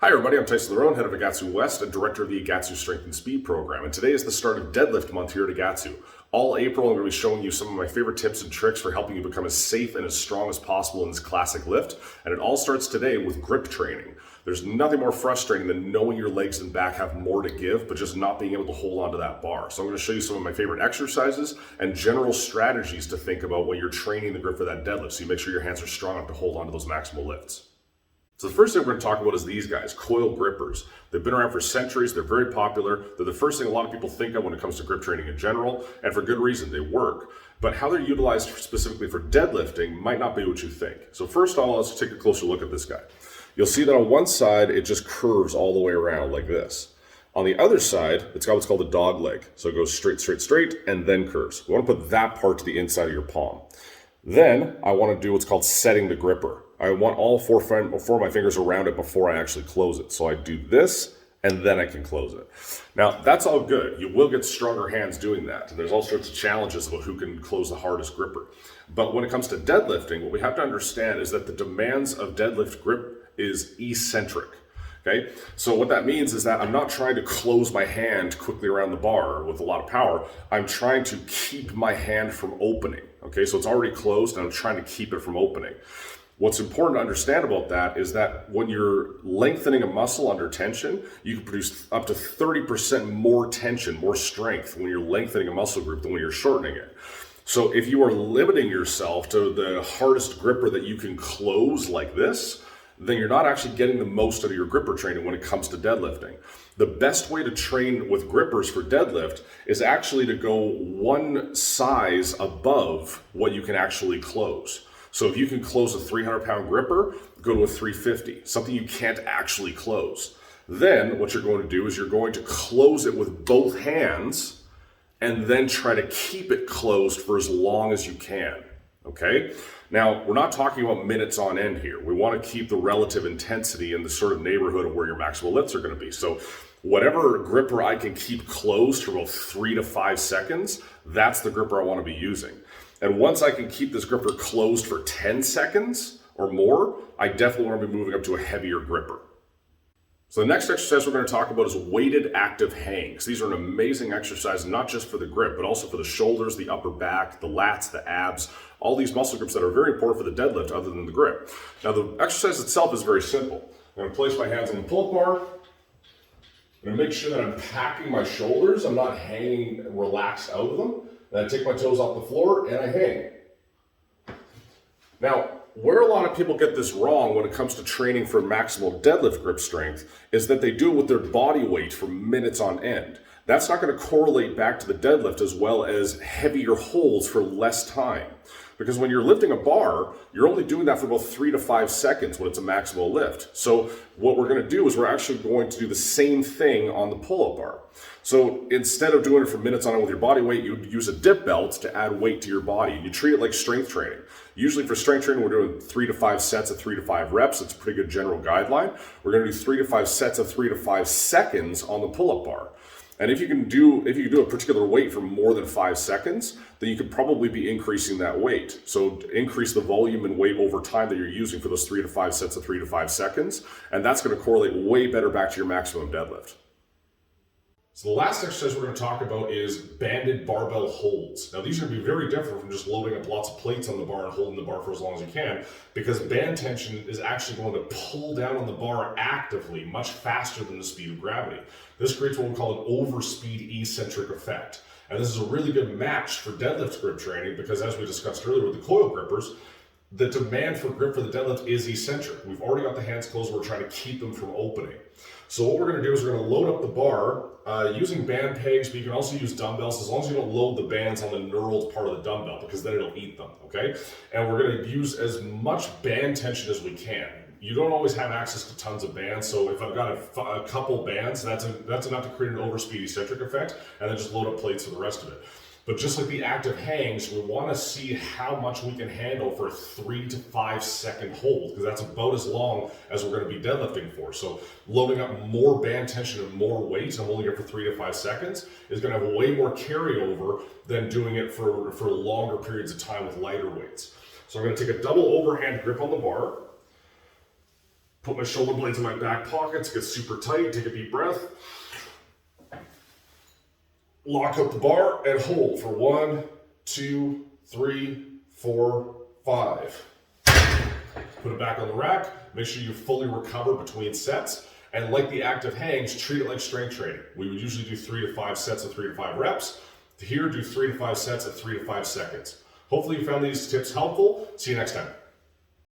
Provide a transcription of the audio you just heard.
Hi everybody, I'm Tyson Lerone, head of Agatsu West and director of the Agatsu Strength and Speed program. And today is the start of Deadlift month here at Agatsu. All April, I'm going to be showing you some of my favorite tips and tricks for helping you become as safe and as strong as possible in this classic lift. And it all starts today with grip training. There's nothing more frustrating than knowing your legs and back have more to give, but just not being able to hold onto that bar. So I'm going to show you some of my favorite exercises and general strategies to think about when you're training the grip for that deadlift, so you make sure your hands are strong enough to hold onto those maximal lifts. So the first thing we're going to talk about is these guys, coil grippers. They've been around for centuries, they're very popular, they're the first thing a lot of people think of when it comes to grip training in general, and for good reason, they work. But how they're utilized specifically for deadlifting might not be what you think. So first of all, let's take a closer look at this guy. You'll see that on one side, it just curves all the way around like this. On the other side, it's got what's called a dog leg. So it goes straight, straight, straight, and then curves. We want to put that part to the inside of your palm. Then I want to do what's called setting the gripper. I want all four of my fingers around it before I actually close it. So I do this, and then I can close it. Now, that's all good. You will get stronger hands doing that. And there's all sorts of challenges about who can close the hardest gripper. But when it comes to deadlifting, what we have to understand is that the demands of deadlift grip is eccentric. Okay, so what that means is that I'm not trying to close my hand quickly around the bar with a lot of power. I'm trying to keep my hand from opening. Okay, so it's already closed and I'm trying to keep it from opening. What's important to understand about that is that when you're lengthening a muscle under tension, you can produce up to 30% more tension, more strength when you're lengthening a muscle group than when you're shortening it. So if you are limiting yourself to the hardest gripper that you can close like this, then you're not actually getting the most out of your gripper training when it comes to deadlifting. The best way to train with grippers for deadlift is actually to go one size above what you can actually close. So if you can close a 300-pound gripper, go to a 350, something you can't actually close. Then what you're going to do is you're going to close it with both hands and then try to keep it closed for as long as you can. Okay? Now, we're not talking about minutes on end here. We want to keep the relative intensity in the sort of neighborhood of where your maximal lifts are going to be. So whatever gripper I can keep closed for about 3 to 5 seconds, that's the gripper I want to be using. And once I can keep this gripper closed for 10 seconds or more, I definitely want to be moving up to a heavier gripper. So the next exercise we're going to talk about is weighted active hangs. These are an amazing exercise, not just for the grip, but also for the shoulders, the upper back, the lats, the abs, all these muscle groups that are very important for the deadlift other than the grip. Now the exercise itself is very simple. I'm going to place my hands on the pull-up bar. I'm going to make sure that I'm packing my shoulders. I'm not hanging relaxed out of them. Then I take my toes off the floor and I hang. Now, where a lot of people get this wrong when it comes to training for maximal deadlift grip strength is that they do it with their body weight for minutes on end. That's not going to correlate back to the deadlift as well as heavier holds for less time. Because when you're lifting a bar, you're only doing that for about 3 to 5 seconds when it's a maximal lift. So what we're going to do is we're actually going to do the same thing on the pull-up bar. So instead of doing it for minutes on end with your body weight, you use a dip belt to add weight to your body. You treat it like strength training. Usually for strength training, we're doing 3 to 5 sets of 3 to 5 reps. It's a pretty good general guideline. We're going to do 3 to 5 sets of 3 to 5 seconds on the pull-up bar. And if you can do a particular weight for more than 5 seconds, then you could probably be increasing that weight. So increase the volume and weight over time that you're using for those 3 to 5 sets of 3 to 5 seconds. And that's going to correlate way better back to your maximum deadlift. So the last exercise we're going to talk about is banded barbell holds. Now these are going to be very different from just loading up lots of plates on the bar and holding the bar for as long as you can, because band tension is actually going to pull down on the bar actively much faster than the speed of gravity. This creates what we call an overspeed eccentric effect. And this is a really good match for deadlift grip training because, as we discussed earlier with the coil grippers, the demand for grip for the deadlift is eccentric. We've already got the hands closed, we're trying to keep them from opening. So what we're going to do is we're going to load up the bar using band pegs, but you can also use dumbbells as long as you don't load the bands on the knurled part of the dumbbell, because then it'll eat them, okay? And we're going to use as much band tension as we can. You don't always have access to tons of bands, so if I've got a couple bands, that's enough to create an overspeed eccentric effect, and then just load up plates for the rest of it. But just like the active hangs, we want to see how much we can handle for a 3 to 5 second hold, because that's about as long as we're going to be deadlifting for. So loading up more band tension and more weight and holding it for 3 to 5 seconds is going to have way more carryover than doing it for longer periods of time with lighter weights. So I'm going to take a double overhand grip on the bar. Put my shoulder blades in my back pockets, get super tight, take a deep breath. Lock up the bar and hold for 1, 2, 3, 4, 5. Put it back on the rack. Make sure you fully recover between sets. And like the active hangs, treat it like strength training. We would usually do 3 to 5 sets of 3 to 5 reps. Here, do 3 to 5 sets of 3 to 5 seconds. Hopefully you found these tips helpful. See you next time.